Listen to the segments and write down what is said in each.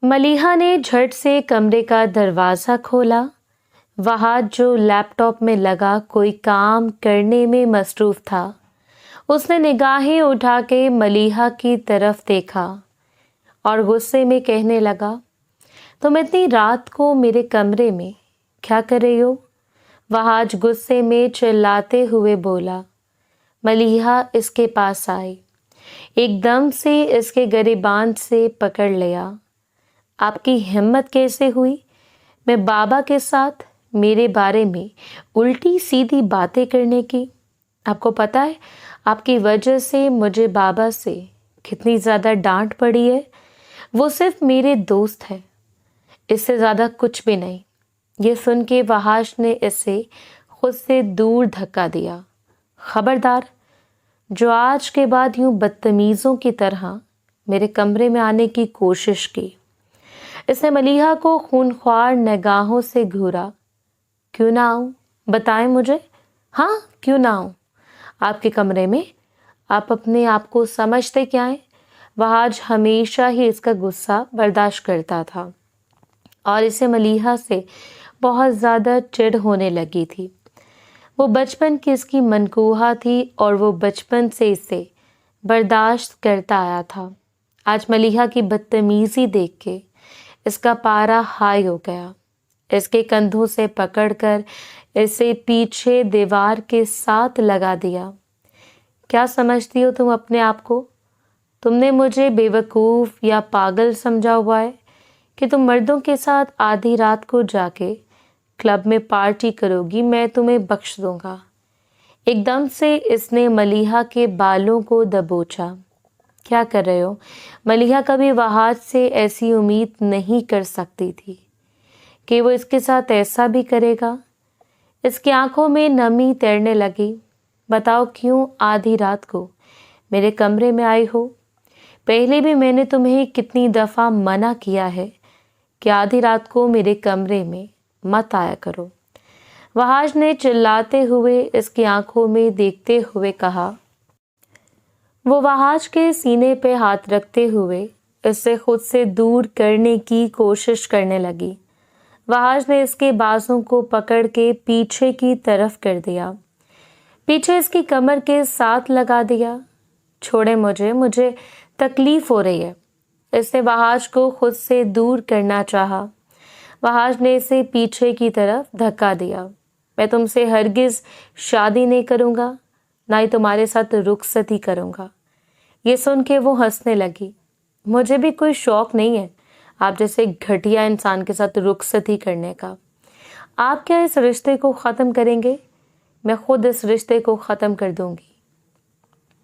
मलीहा ने झट से कमरे का दरवाज़ा खोला। वहाज जो लैपटॉप में लगा कोई काम करने में मसरूफ़ था, उसने निगाहें उठा के मलीहा की तरफ देखा और गुस्से में कहने लगा, तुम इतनी रात को मेरे कमरे में क्या कर रही हो? वहाज गुस्से में चिल्लाते हुए बोला। मलीहा इसके पास आई, एकदम से इसके गिरेबान से पकड़ लिया। आपकी हिम्मत कैसे हुई मैं बाबा के साथ मेरे बारे में उल्टी सीधी बातें करने की? आपको पता है आपकी वजह से मुझे बाबा से कितनी ज़्यादा डांट पड़ी है। वो सिर्फ मेरे दोस्त है, इससे ज़्यादा कुछ भी नहीं। ये सुन के वहाश ने इसे खुद से दूर धक्का दिया। खबरदार, जो आज के बाद यूं बदतमीज़ों की तरह मेरे कमरे में आने की कोशिश की। इसने मलीहा को खूनख्वार निगाहों से घूरा। क्यों ना आऊं? बताएं मुझे। हाँ, क्यों ना आऊं आपके कमरे में? आप अपने आप को समझते क्या हैं? वहाज हमेशा ही इसका गुस्सा बर्दाश्त करता था और इसे मलीहा से बहुत ज़्यादा चिढ़ होने लगी थी। वो बचपन की इसकी मनकूहा थी और वो बचपन से इसे बर्दाश्त करता आया था। आज मलीहा की बदतमीज़ी देख के इसका पारा हाई हो गया। इसके कंधों से पकड़कर इसे पीछे दीवार के साथ लगा दिया। क्या समझती हो तुम अपने आप को? तुमने मुझे बेवकूफ़ या पागल समझा हुआ है कि तुम मर्दों के साथ आधी रात को जाके क्लब में पार्टी करोगी, मैं तुम्हें बख्श दूंगा। एकदम से इसने मलीहा के बालों को दबोचा। क्या कर रहे हो? मलीहा कभी वहाज से ऐसी उम्मीद नहीं कर सकती थी कि वो इसके साथ ऐसा भी करेगा। इसकी आंखों में नमी तैरने लगी। बताओ क्यों आधी रात को मेरे कमरे में आई हो? पहले भी मैंने तुम्हें कितनी दफ़ा मना किया है कि आधी रात को मेरे कमरे में मत आया करो। वहाज ने चिल्लाते हुए इसकी आंखों में देखते हुए कहा। वो वहाज के सीने पे हाथ रखते हुए इसे खुद से दूर करने की कोशिश करने लगी। वहाज ने इसके बाजों को पकड़ के पीछे की तरफ कर दिया, पीछे इसकी कमर के साथ लगा दिया। छोड़े मुझे, मुझे तकलीफ हो रही है। इसने वहाज को खुद से दूर करना चाहा। वहाज ने इसे पीछे की तरफ धक्का दिया। मैं तुमसे हरगिज शादी नहीं करूँगा, ना ही तुम्हारे साथ रुखसती करूँगा। ये सुन के वो हंसने लगी। मुझे भी कोई शौक नहीं है आप जैसे घटिया इंसान के साथ रुखसती करने का। आप क्या इस रिश्ते को ख़त्म करेंगे? मैं खुद इस रिश्ते को ख़त्म कर दूंगी।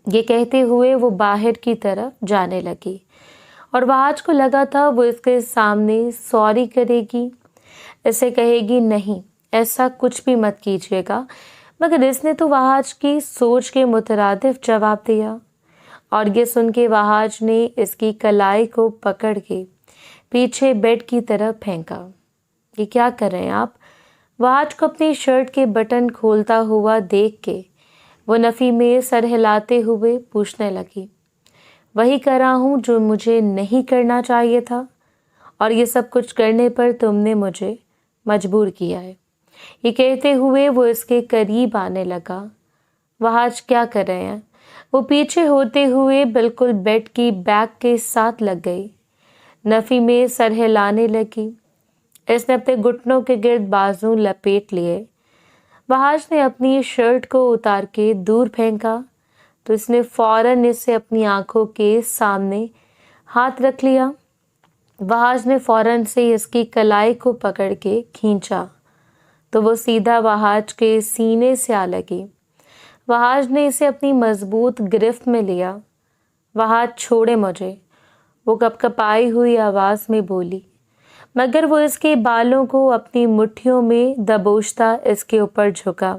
ये कहते हुए वो बाहर की तरफ जाने लगी और वहाज को लगा था वो इसके सामने सॉरी करेगी, इसे कहेगी नहीं ऐसा कुछ भी मत कीजिएगा, मगर इसने तो वहाज की सोच के मुतरादिफ जवाब दिया। और ये सुन के वहाज ने इसकी कलाई को पकड़ के पीछे बेड की तरफ फेंका। ये क्या कर रहे हैं आप? वहाज को अपनी शर्ट के बटन खोलता हुआ देख के वो नफ़ी में सर हिलाते हुए पूछने लगी। वही करा हूँ जो मुझे नहीं करना चाहिए था और ये सब कुछ करने पर तुमने मुझे मजबूर किया है। ये कहते हुए वो इसके करीब आने लगा। वहाज क्या कर रहे हैं? वो पीछे होते हुए बिल्कुल बेड की बैक के साथ लग गई। नफ़ी में सर हिलाने लगी। इसने अपने घुटनों के गिर्द बाजू लपेट लिए। वहाज ने अपनी शर्ट को उतार के दूर फेंका तो इसने फौरन इसे अपनी आंखों के सामने हाथ रख लिया। वहाज ने फौरन से इसकी कलाई को पकड़ के खींचा तो वो सीधा वहाज के सीने से आ लगी। वहाज ने इसे अपनी मजबूत गिरफ्त में लिया। वहाज छोड़े मुझे, वो कपकपाई हुई आवाज़ में बोली, मगर वो इसके बालों को अपनी मुट्ठियों में दबोचता इसके ऊपर झुका।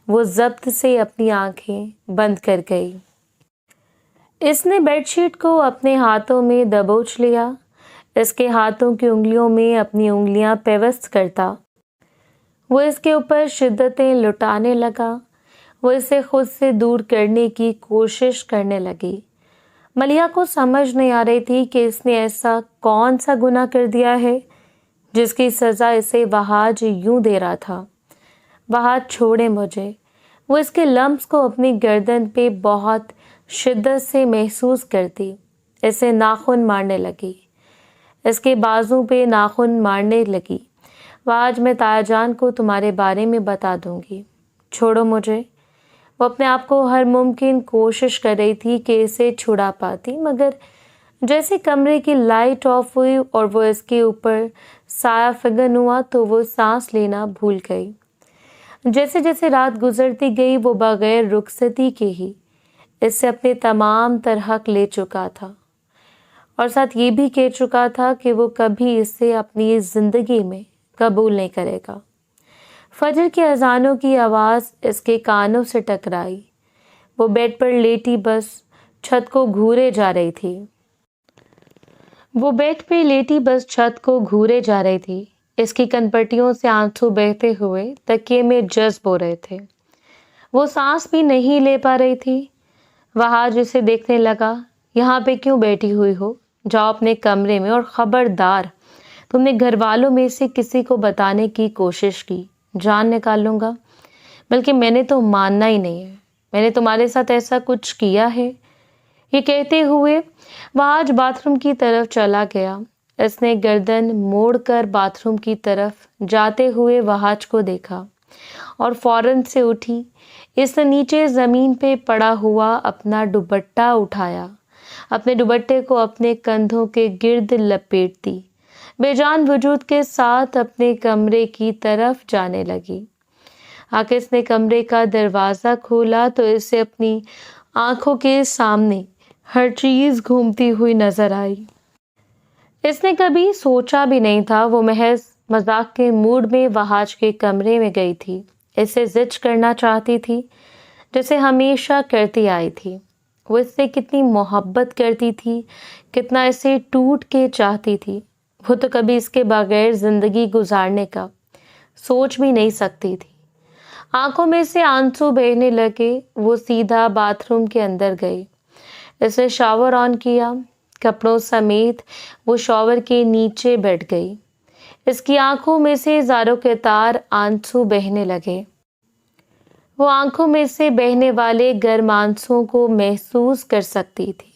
वो ज़ब्त से अपनी आंखें बंद कर गई। इसने बेडशीट को अपने हाथों में दबोच लिया। इसके हाथों की उंगलियों में अपनी उंगलियां पेवस्त करता वो इसके ऊपर शिद्दतें लुटाने लगा। वो इसे खुद से दूर करने की कोशिश करने लगी, मलिया को समझ नहीं आ रही थी कि इसने ऐसा कौन सा गुनाह कर दिया है जिसकी सज़ा इसे वहाज यूं दे रहा था। वहाज छोड़े मुझे। वो इसके लम्स को अपनी गर्दन पे बहुत शिद्दत से महसूस करती। इसे नाखून मारने लगी, इसके बाजू पे नाखून मारने लगी। आज मैं तायाजान को तुम्हारे बारे में बता दूंगी, छोड़ो मुझे। वो अपने आप को हर मुमकिन कोशिश कर रही थी कि इसे छुड़ा पाती, मगर जैसे कमरे की लाइट ऑफ हुई और वो इसके ऊपर साया फिगन हुआ तो वो सांस लेना भूल गई। जैसे जैसे रात गुजरती गई वो बगैर रुखसती के ही इससे अपने तमाम तरहक ले चुका था और साथ ये भी कह चुका था कि वो कभी इसे अपनी ज़िंदगी में कबूल नहीं करेगा। फजर की अजानों की आवाज़ इसके कानों से टकराई। वो बेड पर लेटी बस छत को घूरे जा रही थी। इसकी कनपट्टियों से आंसू बहते हुए तकिए में जज्ब हो रहे थे। वो सांस भी नहीं ले पा रही थी। वहाज उसे देखने लगा। यहाँ पे क्यों बैठी हुई हो? जाओ अपने कमरे में, और खबरदार तुमने घर वालों में से किसी को बताने की कोशिश की, जान निकाल लूंगा। बल्कि मैंने तो मानना ही नहीं है, मैंने तुम्हारे साथ ऐसा कुछ किया है। ये कहते हुए वह आज बाथरूम की तरफ चला गया। इसने गर्दन मोड़कर बाथरूम की तरफ जाते हुए वहाज को देखा और फौरन से उठी। इसने नीचे जमीन पे पड़ा हुआ अपना दुपट्टा उठाया, अपने दुपट्टे को अपने कंधों के गिर्द लपेट दी, बेजान वजूद के साथ अपने कमरे की तरफ जाने लगी। आकिस ने कमरे का दरवाज़ा खोला तो इसे अपनी आंखों के सामने हर चीज़ घूमती हुई नजर आई। इसने कभी सोचा भी नहीं था। वो महज मजाक के मूड में वहाज के कमरे में गई थी। इसे जिच करना चाहती थी जैसे हमेशा करती आई थी। वो इससे कितनी मोहब्बत करती थी, कितना इसे टूट के चाहती थी। वो तो कभी इसके बगैर जिंदगी गुजारने का सोच भी नहीं सकती थी। आंखों में से आंसू बहने लगे। वो सीधा बाथरूम के अंदर गई। इसने शावर ऑन किया। कपड़ों समेत वो शॉवर के नीचे बैठ गई। इसकी आंखों में से ज़ारों के तार आंसू बहने लगे। वो आंखों में से बहने वाले गर्म आंसुओं को महसूस कर सकती थी।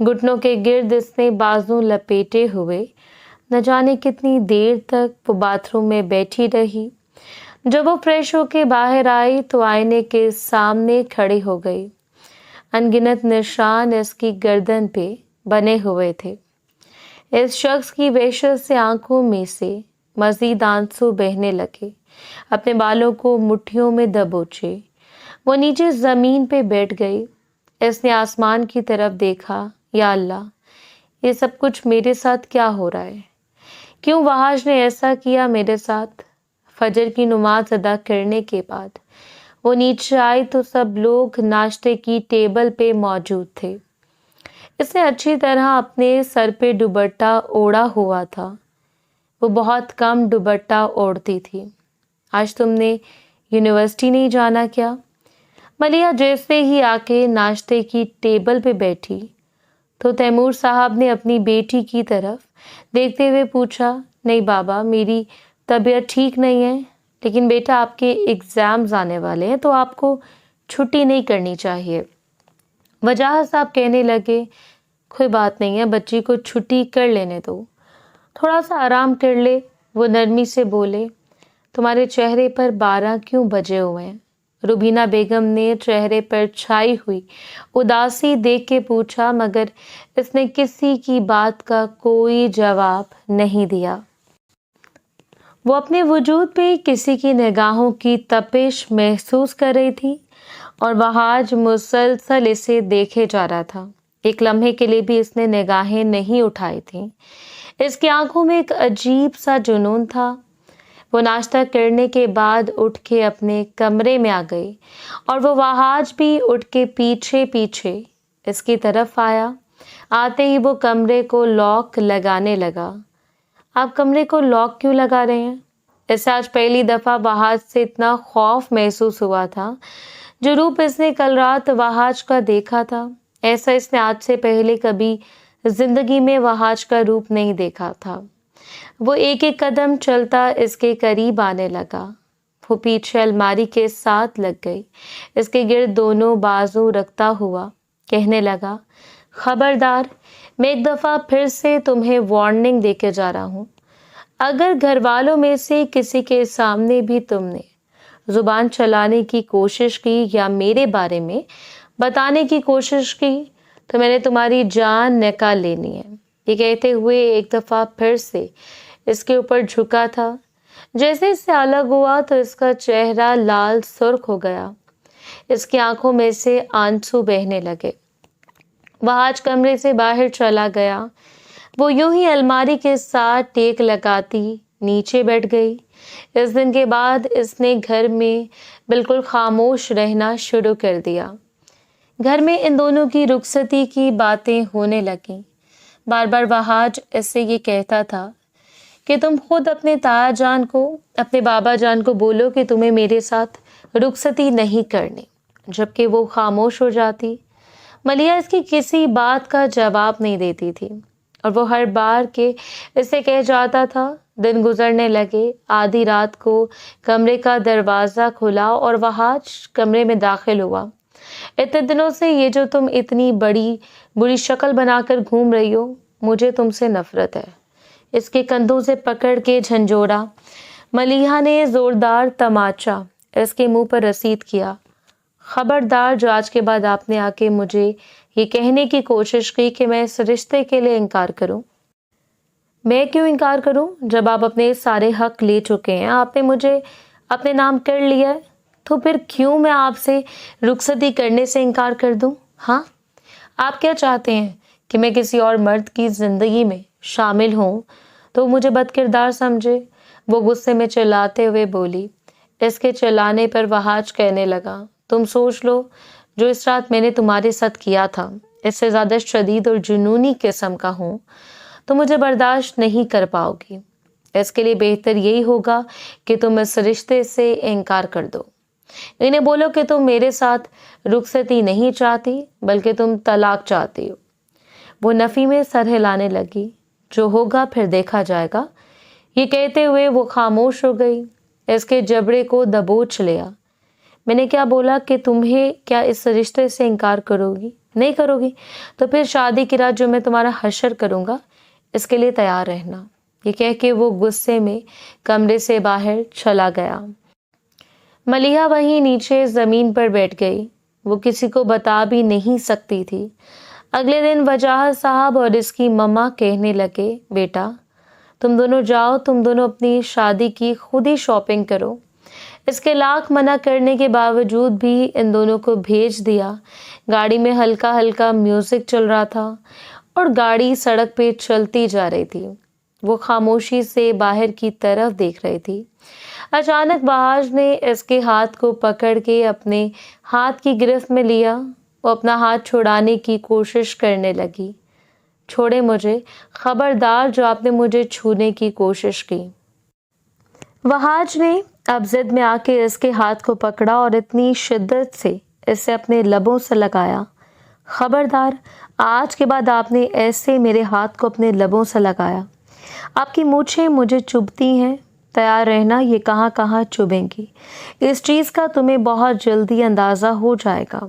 घुटनों के गिर्द इसने बाजू लपेटे हुए न जाने कितनी देर तक वो बाथरूम में बैठी रही। जब वो फ्रेश होके बाहर आई तो आईने के सामने खड़ी हो गई। अनगिनत निशान इसकी गर्दन पे बने हुए थे। इस शख्स की वहशत से आंखों में से मजीद आंसू बहने लगे। अपने बालों को मुट्ठियों में दबोचे वो नीचे जमीन पे बैठ गई। इसने आसमान की तरफ देखा। या अल्लाह, ये सब कुछ मेरे साथ क्या हो रहा है? क्यों वहाज ने ऐसा किया मेरे साथ? फजर की नमाज अदा करने के बाद वो नीचे आई तो सब लोग नाश्ते की टेबल पे मौजूद थे। इसने अच्छी तरह अपने सर पे दुपट्टा ओढ़ा हुआ था। वो बहुत कम दुपट्टा ओढ़ती थी। आज तुमने यूनिवर्सिटी नहीं जाना क्या? मलिया जैसे ही आके नाश्ते की टेबल पे बैठी तो तैमूर साहब ने अपनी बेटी की तरफ देखते हुए पूछा, नहीं बाबा, मेरी तबीयत ठीक नहीं है, लेकिन बेटा आपके एग्ज़ाम्स आने वाले हैं तो आपको छुट्टी नहीं करनी चाहिए। वजाह साहब कहने लगे, कोई बात नहीं है, बच्ची को छुट्टी कर लेने दो, थोड़ा सा आराम कर ले। वो नरमी से बोले, तुम्हारे चेहरे पर 12 क्यों बजे हुए हैं? रुबीना बेगम ने चेहरे पर छाई हुई उदासी देख के पूछा, मगर इसने किसी की बात का कोई जवाब नहीं दिया। वो अपने वजूद पे किसी की निगाहों की तपिश महसूस कर रही थी और वहाज मुसलसल इसे देखे जा रहा था। एक लम्हे के लिए भी इसने निगाहें नहीं उठाई थी। इसकी आंखों में एक अजीब सा जुनून था। वो नाश्ता करने के बाद उठ के अपने कमरे में आ गई और वो वहाज भी उठ के पीछे पीछे इसकी तरफ आया। आते ही वो कमरे को लॉक लगाने लगा। आप कमरे को लॉक क्यों लगा रहे हैं? इसे आज पहली दफ़ा वहाज से इतना खौफ महसूस हुआ था। जो रूप इसने कल रात वहाज का देखा था, ऐसा इसने आज से पहले कभी जिंदगी में वहाज का रूप नहीं देखा था। वो एक एक कदम चलता इसके करीब आने लगा। वो पीछे अलमारी के साथ लग गई, इसके गिर्द दोनों बाजू रखता हुआ कहने लगा, खबरदार, मैं एक दफ़ा फिर से तुम्हें वार्निंग देके जा रहा हूँ। अगर घर वालों में से किसी के सामने भी तुमने जुबान चलाने की कोशिश की या मेरे बारे में बताने की कोशिश की तो मैंने तुम्हारी जान निकाल लेनी है। ये कहते हुए एक दफ़ा फिर से इसके ऊपर झुका था। जैसे इससे अलग हुआ तो इसका चेहरा लाल सुर्ख हो गया, इसकी आंखों में से आंसू बहने लगे। वह आज कमरे से बाहर चला गया। वो यूं ही अलमारी के साथ टेक लगाती नीचे बैठ गई। इस दिन के बाद इसने घर में बिल्कुल खामोश रहना शुरू कर दिया। घर में इन दोनों की रुखसती की बातें होने लगीं। बार बार वहाज इससे ये कहता था कि तुम खुद अपने ताया जान को, अपने बाबा जान को बोलो कि तुम्हें मेरे साथ रुखसती नहीं करनी, जबकि वो खामोश हो जाती। मलिया इसकी किसी बात का जवाब नहीं देती थी और वो हर बार के इससे कह जाता था। दिन गुजरने लगे। आधी रात को कमरे का दरवाज़ा खुला और वहाज कमरे में दाखिल हुआ। इतने दिनों से ये जो तुम इतनी बड़ी बुरी शक्ल बनाकर घूम रही हो, मुझे तुमसे नफरत है। इसके कंधों से पकड़ के झंझोड़ा। मलिहा ने जोरदार तमाचा इसके मुंह पर रसीद किया। खबरदार, जो आज के बाद आपने आके मुझे ये कहने की कोशिश की कि मैं इस रिश्ते के लिए इनकार करूं। मैं क्यों इनकार करूं जब आप अपने सारे हक ले चुके हैं, आपने मुझे अपने नाम कर लिया है, तो फिर क्यों मैं आपसे रुखसती करने से इनकार कर दूं? हाँ, आप क्या चाहते हैं कि मैं किसी और मर्द की जिंदगी में शामिल हूं तो मुझे बदकिरदार समझे? वो गुस्से में चिल्लाते हुए बोली। इसके चिल्लाने पर वहाज कहने लगा, तुम सोच लो, जो इस रात मैंने तुम्हारे साथ किया था इससे ज़्यादा शदीद और जुनूनी किस्म का हूँ तो मुझे बर्दाश्त नहीं कर पाओगी। इसके लिए बेहतर यही होगा कि तुम इस रिश्ते से इनकार कर दो। इन्हें बोलो कि तुम मेरे साथ रुखसती नहीं चाहती बल्कि तुम तलाक चाहती हो। वो नफ़ी में सर हिलाने लगी। जो होगा फिर देखा जाएगा। ये कहते हुए वो खामोश हो गई। इसके जबड़े को दबोच लिया। मैंने क्या बोला कि तुम्हें क्या इस रिश्ते से इनकार करोगी? नहीं करोगी तो फिर शादी की रात जो मैं तुम्हारा हशर करूंगा, इसके लिए तैयार रहना। ये कह के वो गुस्से में कमरे से बाहर चला गया। मलिहा वहीं नीचे जमीन पर बैठ गई। वो किसी को बता भी नहीं सकती थी। अगले दिन वजाहत साहब और इसकी मम्मा कहने लगे, बेटा तुम दोनों जाओ, तुम दोनों अपनी शादी की खुद ही शॉपिंग करो। इसके लाख मना करने के बावजूद भी इन दोनों को भेज दिया। गाड़ी में हल्का हल्का म्यूजिक चल रहा था और गाड़ी सड़क पे चलती जा रही थी। वो खामोशी से बाहर की तरफ देख रही थी। अचानक वहाज ने इसके हाथ को पकड़ के अपने हाथ की गिरफ्त में लिया। वो अपना हाथ छुड़ाने की कोशिश करने लगी। छोड़े मुझे, खबरदार, जो आपने मुझे छूने की कोशिश की। वहाज ने अब जिद में आके इसके हाथ को पकड़ा और इतनी शिद्दत से इसे अपने लबों से लगाया। खबरदार, आज के बाद आपने ऐसे मेरे हाथ को अपने लबों से लगाया। आपकी मूछें मुझे चुभती हैं। तैयार रहना, ये कहाँ कहाँ चुभेंगी। इस चीज़ का तुम्हें बहुत जल्दी अंदाज़ा हो जाएगा।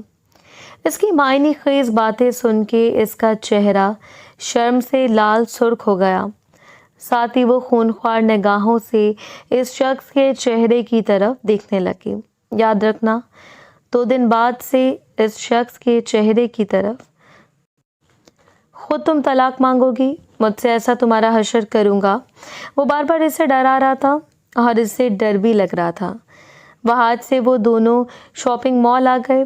इसकी मायने खेज बातें सुन के इसका चेहरा शर्म से लाल सुर्ख हो गया। साथ ही वो खूनख्वार निगाहों से इस शख्स के चेहरे की तरफ देखने लगी। याद रखना, 2 दिन बाद से इस शख्स के चेहरे की तरफ खुद तुम तलाक मांगोगी। मुझसे ऐसा तुम्हारा हशर करूँगा। वो बार बार इससे डरा रहा था और इससे डर भी लग रहा था। वहाज से वो दोनों शॉपिंग मॉल आ गए।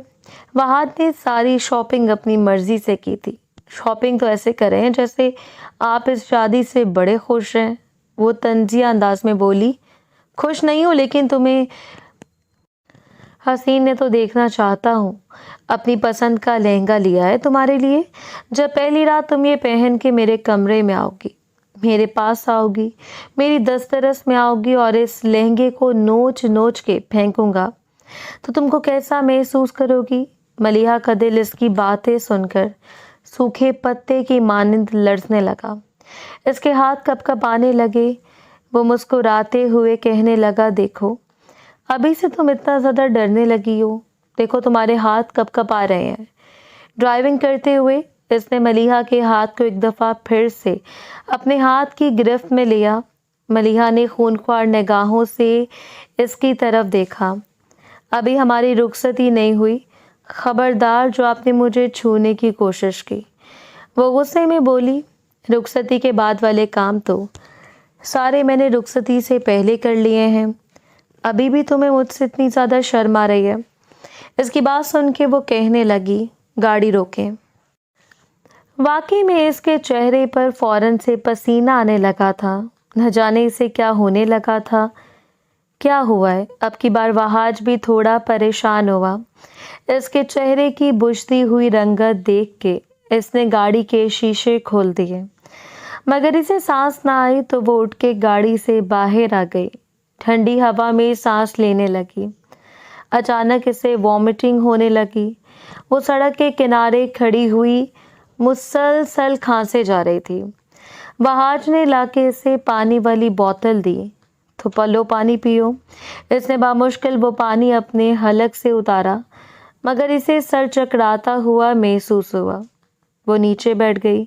वहाज ने सारी शॉपिंग अपनी मर्जी से की थी। शॉपिंग तो ऐसे कर रहे हैं जैसे आप इस शादी से बड़े खुश हैं। वो तंजिया अंदाज में बोली, खुश नहीं हूँ, लेकिन तुम्हें हसीन ने तो देखना चाहता हूँ। अपनी पसंद का लहंगा लिया है तुम्हारे लिए। जब पहली रात तुम ये पहन के मेरे कमरे में आओगी, मेरे पास आओगी, मेरी दस्तरस में आओगी और इस लहंगे को नोच नोच के फेंकूंगा, तो तुमको कैसा महसूस करोगी? ملیحہ کا دل اس کی باتیں سن کر سوکھے پتے کی مانند لرزنے لگا۔ اس کے ہاتھ کپ کپ آنے لگے۔ وہ مسکراتے ہوئے کہنے لگا، دیکھو ابھی سے تم اتنا زیادہ ڈرنے لگی ہو، دیکھو تمہارے ہاتھ کپ کپ آ رہے ہیں۔ ڈرائیونگ کرتے ہوئے اس نے ملیحہ کے ہاتھ کو ایک دفعہ پھر سے اپنے ہاتھ کی گرفت میں لیا۔ ملیحہ نے خونخوار نگاہوں سے اس کی طرف دیکھا۔ ابھی ہماری رخصتی نہیں ہوئی، خبردار جو آپ نے مجھے چھونے کی کوشش کی۔ وہ غصے میں بولی، رخصتی کے بعد والے کام تو سارے میں نے رخصتی سے پہلے کر لیے ہیں، ابھی بھی تمہیں مجھ سے اتنی زیادہ شرم آ رہی ہے؟ اس کی بات سن کے وہ کہنے لگی، گاڑی روکیں۔ واقعی میں اس کے چہرے پر فوراً سے پسینہ آنے لگا تھا۔ نہ جانے اسے کیا ہونے لگا تھا۔ کیا ہوا ہے؟ اب کی بار وہاج بھی تھوڑا پریشان ہوا۔ اس کے چہرے کی بجھتی ہوئی رنگت دیکھ کے اس نے گاڑی کے شیشے کھول دیے، مگر اسے سانس نہ آئی تو وہ اٹھ کے گاڑی سے باہر آ گئی۔ ٹھنڈی ہوا میں سانس لینے لگی۔ اچانک اسے وامٹنگ ہونے لگی۔ وہ سڑک کے کنارے کھڑی ہوئی مسلسل کھانسے جا رہی تھی۔ وہاج نے لا کے اسے پانی والی بوتل دی تو پلو پانی پیو۔ اس نے بامشکل وہ پانی اپنے حلق سے اتارا، مگر اسے سر چکراتا ہوا محسوس ہوا۔ وہ نیچے بیٹھ گئی۔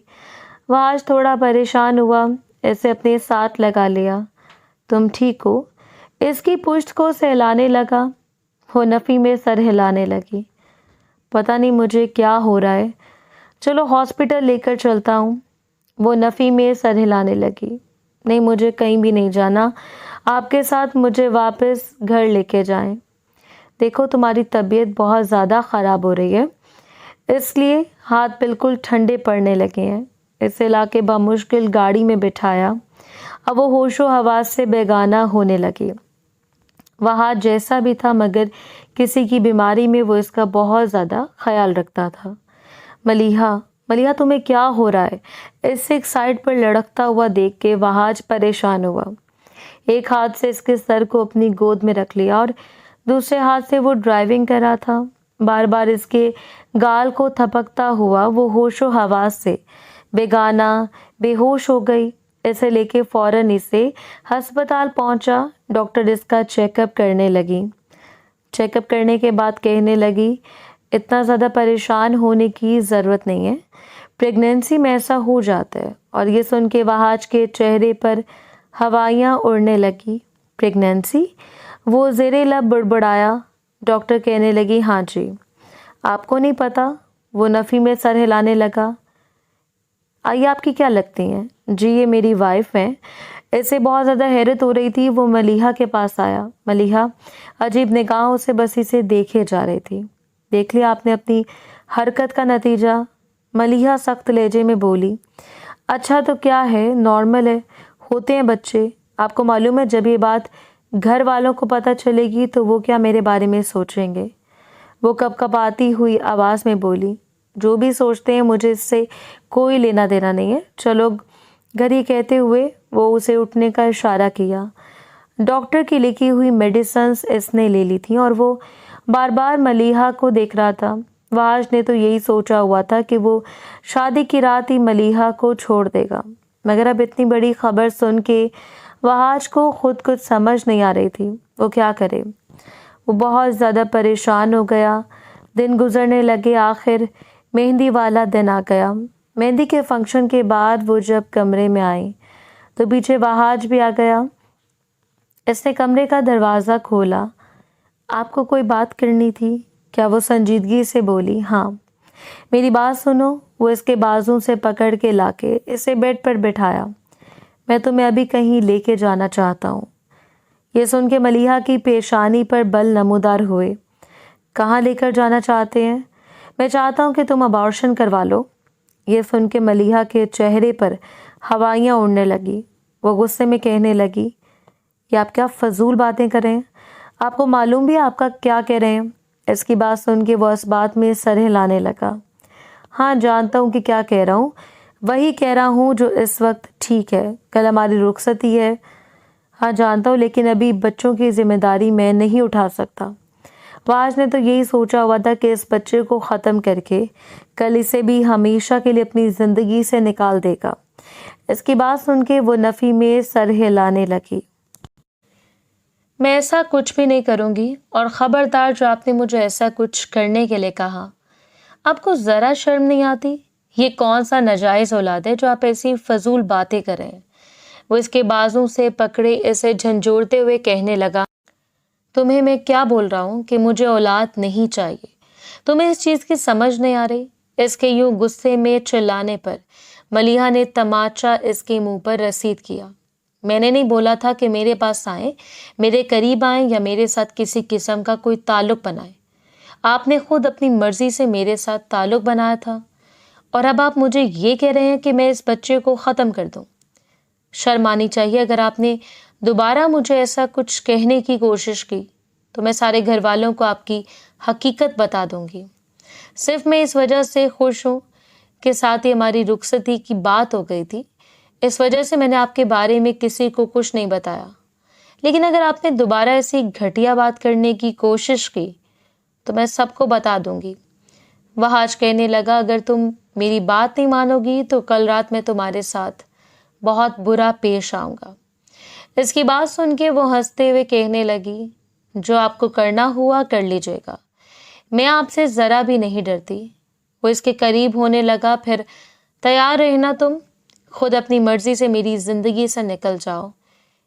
وہاج تھوڑا پریشان ہوا، اسے اپنے ساتھ لگا لیا۔ تم ٹھیک ہو؟ اس کی پشت کو سہلانے لگا۔ وہ نفی میں سر ہلانے لگی۔ پتہ نہیں مجھے کیا ہو رہا ہے، چلو ہاسپٹل لے کر چلتا ہوں۔ وہ نفی میں سر ہلانے لگی۔ نہیں، مجھے کہیں بھی نہیں جانا، آپ کے ساتھ مجھے واپس گھر لے کے جائیں۔ دیکھو تمہاری طبیعت بہت زیادہ خراب ہو رہی ہے، اس لیے ہاتھ بالکل ٹھنڈے پڑنے لگے ہیں۔ اسے لا کے بمشکل گاڑی میں بٹھایا۔ اب وہ ہوش و حواس سے بیگانہ ہونے لگی۔ وہاں جیسا بھی تھا مگر کسی کی بیماری میں وہ اس کا بہت زیادہ خیال رکھتا تھا۔ ملیحہ تمہیں کیا ہو رہا ہے؟ اس سے ایک سائڈ پر لڑکتا ہوا دیکھ کے وہاج پریشان ہوا۔ ایک ہاتھ سے اس کے سر کو اپنی گود میں رکھ لیا اور دوسرے ہاتھ سے وہ ڈرائیونگ کر رہا تھا۔ بار بار اس کے گال کو تھپکتا ہوا وہ ہوش و حواس سے بیگانہ بے ہوش ہو گئی۔ اسے لے کے فوراً اسے ہسپتال پہنچا۔ ڈاکٹر اس کا چیک اپ کرنے لگی۔ چیک اپ کرنے کے بعد کہنے لگی، اتنا زیادہ پریشان ہونے کی ضرورت نہیں ہے، پریگنینسی میں ایسا ہو جاتا ہے۔ اور یہ سن کے وہاج کے چہرے پر ہوائیاں اڑنے لگی۔ پریگنینسی؟ وہ زیر لب بڑبڑایا۔ ڈاکٹر کہنے لگی، ہاں جی، آپ کو نہیں پتا؟ وہ نفی میں سر ہلانے لگا۔ آئیے، آپ کی کیا لگتی ہیں؟ جی، یہ میری وائف ہیں۔ اسے بہت زیادہ حیرت ہو رہی تھی۔ وہ ملیحہ کے پاس آیا۔ ملیحہ عجیب نگاہوں سے بس اسے دیکھے جا رہی تھی۔ دیکھ لیا آپ نے اپنی حرکت کا نتیجہ؟ ملیحہ سخت لہجے میں بولی۔ اچھا تو کیا ہے، نارمل ہے، ہوتے ہیں بچے۔ آپ کو معلوم ہے جب یہ بات گھر والوں کو پتہ چلے گی تو وہ کیا میرے بارے میں سوچیں گے؟ وہ کپ کپ آتی ہوئی آواز میں بولی، جو بھی سوچتے ہیں مجھے اس سے کوئی لینا دینا نہیں ہے، چلو گھر ہی۔ کہتے ہوئے وہ اسے اٹھنے کا اشارہ کیا۔ ڈاکٹر کی لکھی ہوئی میڈیسنز اس نے لے لی تھیں اور وہ بار بار ملیحہ کو دیکھ رہا تھا۔ وہاج نے تو یہی سوچا ہوا تھا کہ وہ شادی کی رات ہی ملیحہ کو چھوڑ دے گا، مگر اب اتنی بڑی خبر سن کے وہاج کو خود کچھ سمجھ نہیں آ رہی تھی، وہ کیا کرے۔ وہ بہت زیادہ پریشان ہو گیا۔ دن گزرنے لگے، آخر مہندی والا دن آ گیا۔ مہندی کے فنکشن کے بعد وہ جب کمرے میں آئی تو پیچھے وہاج بھی آ گیا۔ اس نے کمرے کا دروازہ کھولا۔ آپ کو کوئی بات کرنی تھی کیا؟ وہ سنجیدگی سے بولی۔ ہاں، میری بات سنو۔ وہ اس کے بازو سے پکڑ کے لا کے اسے بیڈ پر بٹھایا۔ میں تمہیں ابھی کہیں لے کے جانا چاہتا ہوں۔ یہ سن کے ملیحہ کی پیشانی پر بل نمودار ہوئے۔ کہاں لے کر جانا چاہتے ہیں؟ میں چاہتا ہوں کہ تم ابارشن کروا لو۔ یہ سن کے ملیحہ کے چہرے پر ہوائیاں اڑنے لگی۔ وہ غصے میں کہنے لگی، یہ آپ کیا فضول باتیں کر رہے ہیں؟ آپ کو معلوم بھی آپ کا کیا کہہ رہے ہیں؟ اس کی بات سن کے وہ اس بات میں سر ہلانے لگا۔ ہاں، جانتا ہوں کہ کیا کہہ رہا ہوں، وہی کہہ رہا ہوں جو اس وقت ٹھیک ہے۔ کل ہماری رخصتی ہے۔ ہاں جانتا ہوں، لیکن ابھی بچوں کی ذمہ داری میں نہیں اٹھا سکتا۔ وہاج نے تو یہی سوچا ہوا تھا کہ اس بچے کو ختم کر کے کل اسے بھی ہمیشہ کے لیے اپنی زندگی سے نکال دے گا۔ اس کی بات سن کے وہ نفی میں سر ہلانے لگی۔ میں ایسا کچھ بھی نہیں کروں گی، اور خبردار جو آپ نے مجھے ایسا کچھ کرنے کے لیے کہا۔ آپ کو ذرا شرم نہیں آتی؟ یہ کون سا ناجائز اولاد ہے جو آپ ایسی فضول باتیں کر رہے ہیں؟ وہ اس کے بازوں سے پکڑے اسے جھنجھوڑتے ہوئے کہنے لگا، تمہیں میں کیا بول رہا ہوں کہ مجھے اولاد نہیں چاہیے، تمہیں اس چیز کی سمجھ نہیں آ رہی؟ اس کے یوں غصے میں چلانے پر ملیحہ نے تماچا اس کے منہ پر رسید کیا۔ میں نے نہیں بولا تھا کہ میرے پاس آئیں، میرے قریب آئیں یا میرے ساتھ کسی قسم کا کوئی تعلق بنائیں۔ آپ نے خود اپنی مرضی سے میرے ساتھ تعلق بنایا تھا، اور اب آپ مجھے یہ کہہ رہے ہیں کہ میں اس بچے کو ختم کر دوں۔ شرم آنی چاہیے۔ اگر آپ نے دوبارہ مجھے ایسا کچھ کہنے کی کوشش کی تو میں سارے گھر والوں کو آپ کی حقیقت بتا دوں گی۔ صرف میں اس وجہ سے خوش ہوں کہ ساتھ ہی ہماری رخصتی کی بات ہو گئی تھی، اس وجہ سے میں نے آپ کے بارے میں کسی کو کچھ نہیں بتایا، لیکن اگر آپ نے دوبارہ ایسی گھٹیا بات کرنے کی کوشش کی تو میں سب کو بتا دوں گی۔ وہاج کہنے لگا، اگر تم میری بات نہیں مانو گی تو کل رات میں تمہارے ساتھ بہت برا پیش آؤں گا۔ اس کی بات سن کے وہ ہنستے ہوئے کہنے لگی، جو آپ کو کرنا ہوا کر لیجیے گا، میں آپ سے ذرا بھی نہیں ڈرتی۔ وہ اس کے قریب ہونے لگا، پھر تیار رہنا، تم خود اپنی مرضی سے میری زندگی سے نکل جاؤ۔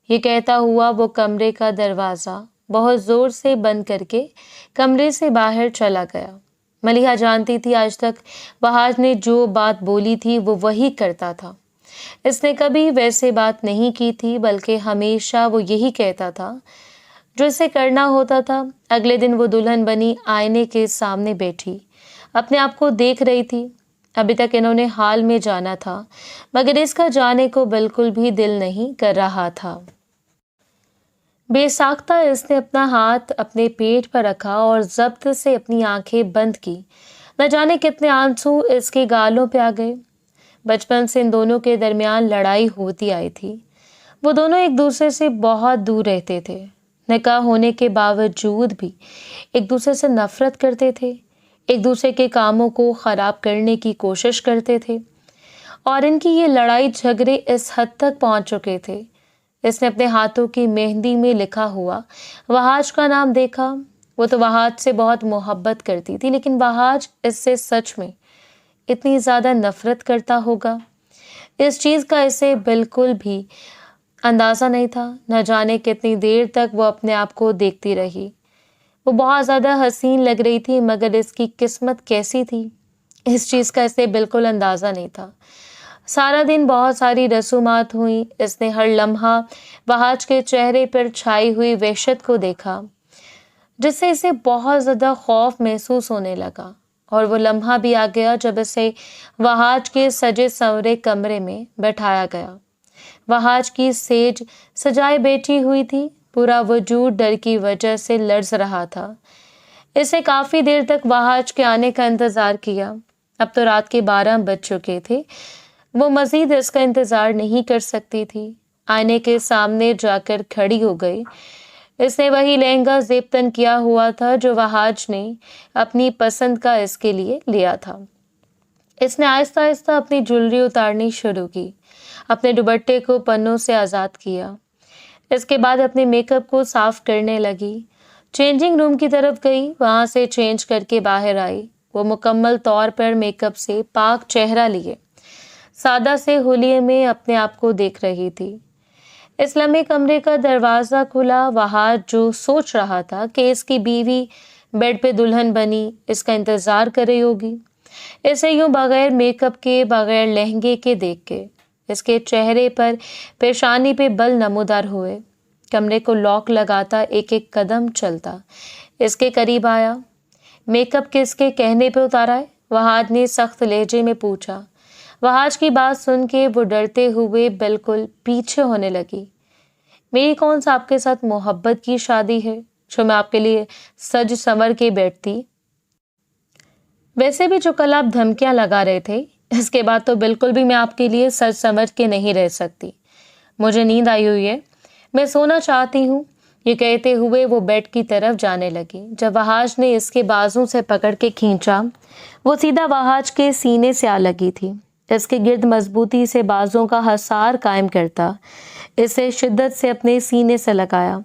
یہ کہتا ہوا وہ کمرے کا دروازہ بہت زور سے بند کر کے کمرے سے باہر چلا گیا۔ ملیحہ جانتی تھی آج تک وہاج نے جو بات بولی تھی وہ وہی کرتا تھا۔ اس نے کبھی ویسے بات نہیں کی تھی، بلکہ ہمیشہ وہ یہی کہتا تھا جو اسے کرنا ہوتا تھا۔ اگلے دن وہ دلہن بنی آئینے کے سامنے بیٹھی اپنے آپ کو دیکھ رہی تھی۔ ابھی تک انہوں نے حال میں جانا تھا، مگر اس کا جانے کو بالکل بھی دل نہیں کر رہا تھا۔ بے ساختہ اس نے اپنا ہاتھ اپنے پیٹ پر رکھا اور ضبط سے اپنی آنکھیں بند کی۔ نہ جانے کتنے آنسو اس کے گالوں پہ آ گئے۔ بچپن سے ان دونوں کے درمیان لڑائی ہوتی آئی تھی۔ وہ دونوں ایک دوسرے سے بہت دور رہتے تھے، نکاح ہونے کے باوجود بھی ایک دوسرے سے نفرت کرتے تھے، ایک دوسرے کے کاموں کو خراب کرنے کی کوشش کرتے تھے، اور ان کی یہ لڑائی جھگڑے اس حد تک پہنچ چکے تھے۔ اس نے اپنے ہاتھوں کی مہندی میں لکھا ہوا وہاج کا نام دیکھا۔ وہ تو وہاج سے بہت محبت کرتی تھی، لیکن وہاج اس سے سچ میں اتنی زیادہ نفرت کرتا ہوگا، اس چیز کا اسے بالکل بھی اندازہ نہیں تھا۔ نہ جانے کتنی دیر تک وہ اپنے آپ کو دیکھتی رہی۔ وہ بہت زیادہ حسین لگ رہی تھی، مگر اس کی قسمت کیسی تھی اس چیز کا اسے بالکل اندازہ نہیں تھا۔ سارا دن بہت ساری رسومات ہوئیں۔ اس نے ہر لمحہ وہاج کے چہرے پر چھائی ہوئی وحشت کو دیکھا، جس سے اسے بہت زیادہ خوف محسوس ہونے لگا، اور وہ لمحہ بھی آ گیا جب اسے وہاج کے سجے سنورے کمرے میں بٹھایا گیا۔ وہاج کی سیج سجائے بیٹھی ہوئی تھی، پورا وجود ڈر کی وجہ سے لرز رہا تھا۔ اسے کافی دیر تک وہاج کے آنے کا انتظار کیا۔ اب تو رات کے 12 بج چکے تھے۔ وہ مزید اس کا انتظار نہیں کر سکتی تھی۔ آئینے کے سامنے جا کر کھڑی ہو گئی۔ اس نے وہی لہنگا زیبتن کیا ہوا تھا جو وہاج نے اپنی پسند کا اس کے لیے لیا تھا۔ اس نے آہستہ آہستہ اپنی جولری اتارنی شروع کی، اپنے دوپٹے کو پنوں سے آزاد کیا۔ اس کے بعد اپنے میک اپ کو صاف کرنے لگی۔ چینجنگ روم کی طرف گئی، وہاں سے چینج کر کے باہر آئی۔ وہ مکمل طور پر میک اپ سے پاک چہرہ لیے سادہ سے حلیے میں اپنے آپ کو دیکھ رہی تھی۔ اس لمحے کمرے کا دروازہ کھلا۔ وہاج جو سوچ رہا تھا کہ اس کی بیوی بیڈ پہ دلہن بنی اس کا انتظار کر رہی ہوگی، اسے یوں بغیر میک اپ کے، بغیر لہنگے کے دیکھ کے اس کے چہرے پر، پیشانی پہ بل نمودار ہوئے۔ کمرے کو لاک لگاتا ایک ایک قدم چلتا اس کے قریب آیا۔ میک اپ کس کے کہنے پہ اتارا ہے؟ وہاج نے سخت لہجے میں پوچھا۔ وہاج کی بات سن کے وہ ڈرتے ہوئے بالکل پیچھے ہونے لگی۔ میری کون سا آپ کے ساتھ محبت کی شادی ہے جو میں آپ کے لیے سج سنور کے بیٹھتی؟ ویسے بھی جو کل آپ دھمکیاں لگا رہے تھے، اس کے بعد تو بالکل بھی میں آپ کے لیے سج سنور کے نہیں رہ سکتی۔ مجھے نیند آئی ہوئی ہے، میں سونا چاہتی ہوں۔ یہ کہتے ہوئے وہ بیڈ کی طرف جانے لگی۔ جب وحاج نے اس کے بازوں سے پکڑ کے کھینچا، وہ سیدھا وحاج کے سینے سے آ لگی تھی۔ اس کے گرد مضبوطی سے بازوں کا حصار قائم کرتا اسے شدت سے اپنے سینے سے لگایا۔